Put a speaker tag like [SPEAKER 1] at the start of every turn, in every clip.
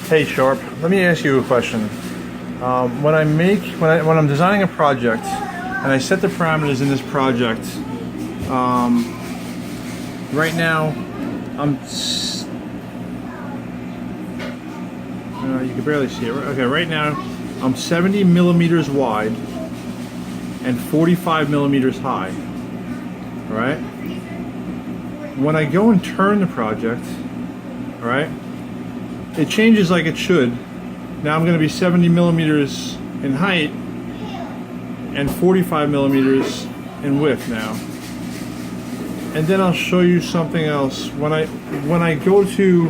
[SPEAKER 1] Hey Sharp, let me ask you a question. When I'm designing a project and I set the parameters in this project, right now you can barely see it. Okay, right now I'm 70 millimeters wide and 45 millimeters high. All right. When I go and turn the project, all right, it changes like it should. Now I'm going to be 70 millimeters in height and 45 millimeters in width now. And then I'll show you something else. When I go to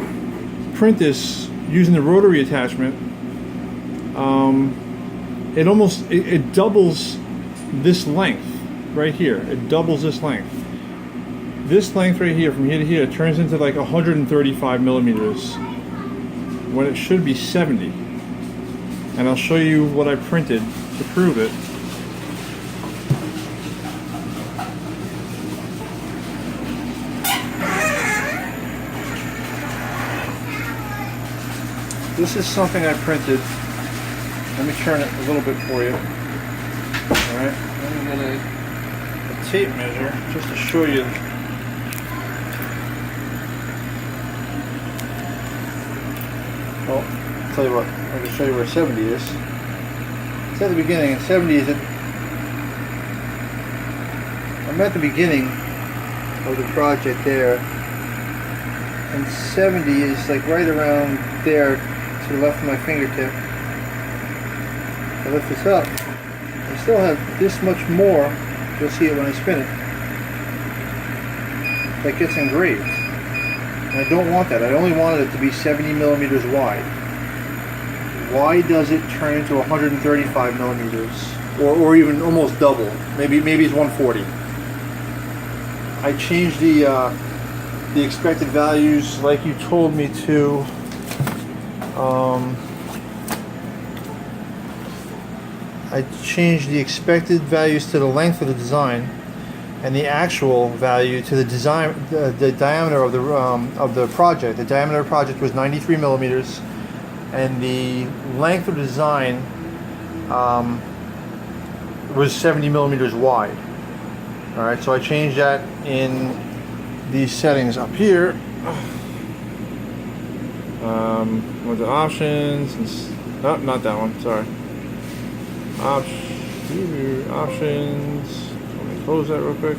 [SPEAKER 1] print this using the rotary attachment, it doubles this length right here. It doubles this length. This length right here, from here to here, turns into like 135 millimeters when it should be 70. And I'll show you what I printed to prove it. This is something I printed. Let me turn it a little bit for you. Alright, let me get a tape measure just to show you. Well, I'll tell you what, I can show you where 70 is. It's at the beginning, and 70 is I'm at the beginning of the project there, and 70 is like right around there to the left of my fingertip. I lift this up, I still have this much more, you'll see it when I spin it, that gets engraved. And I don't want that. I only wanted it to be 70 millimeters wide. Why does it turn into 135 millimeters? Or even almost double. Maybe it's 140. I changed the expected values like you told me to. I changed the expected values to the length of the design, and the actual value to the design, the diameter of the project. The diameter of the project was 93 millimeters, and the length of the design was 70 millimeters wide. All right, so I changed that in these settings up here. With the options, oh, not that one. Sorry. Options. Close that real quick.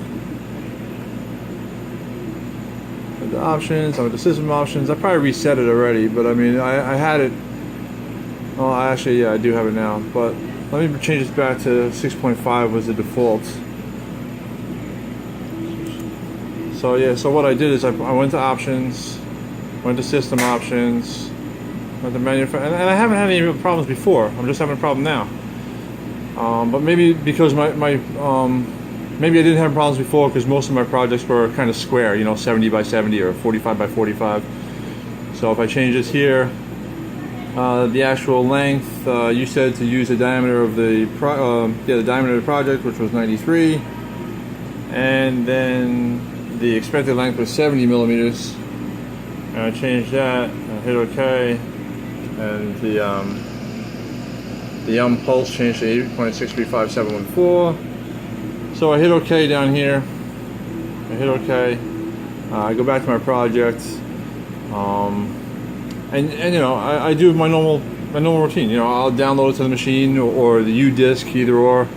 [SPEAKER 1] And the options, with the system options, I probably reset it already, but I mean, I had it. Oh, actually, yeah, I do have it now. But let me change this back to 6.5 was the default. So yeah, so what I did is I went to options, went to system options, went to manufacturer, and I haven't had any real problems before. I'm just having a problem now. But maybe because maybe I didn't have problems before because most of my projects were kind of square, 70 by 70 or 45 by 45. So if I change this here, the actual length, you said to use the diameter of the diameter of the project, which was 93, and then the expected length was 70 millimeters. And I changed that, and hit OK, and the pulse changed to 8.635714. So I hit OK down here. I hit OK. I go back to my project, and I do my normal routine. I'll download it to the machine or the U disk, either or,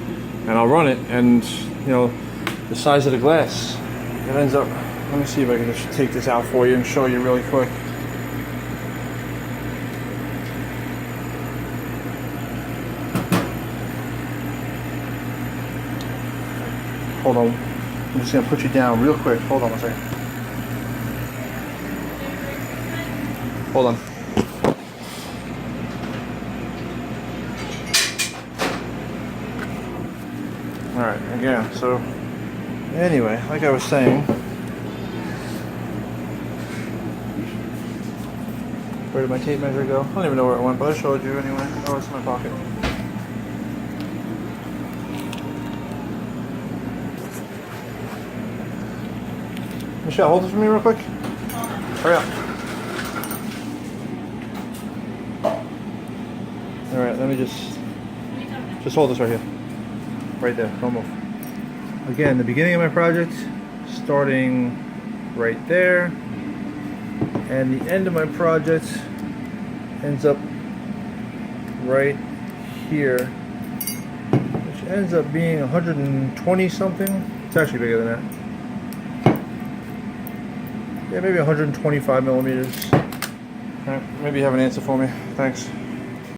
[SPEAKER 1] and I'll run it. And the size of the glass, it ends up. Let me see if I can just take this out for you and show you really quick. Hold on, I'm just going to put you down real quick. Hold on a second. Hold on. Alright, again, so anyway, like I was saying, where did my tape measure go? I don't even know where it went, but I showed you anyway. Oh, it's in my pocket. Michelle, hold this for me real quick. Hurry up. let me just hold this right here. Right there, don't move. Again, the beginning of my project, starting right there, and the end of my project ends up right here, which ends up being 120 something. It's actually bigger than that. Yeah, maybe 125 millimeters. All right, maybe you have an answer for me. Thanks.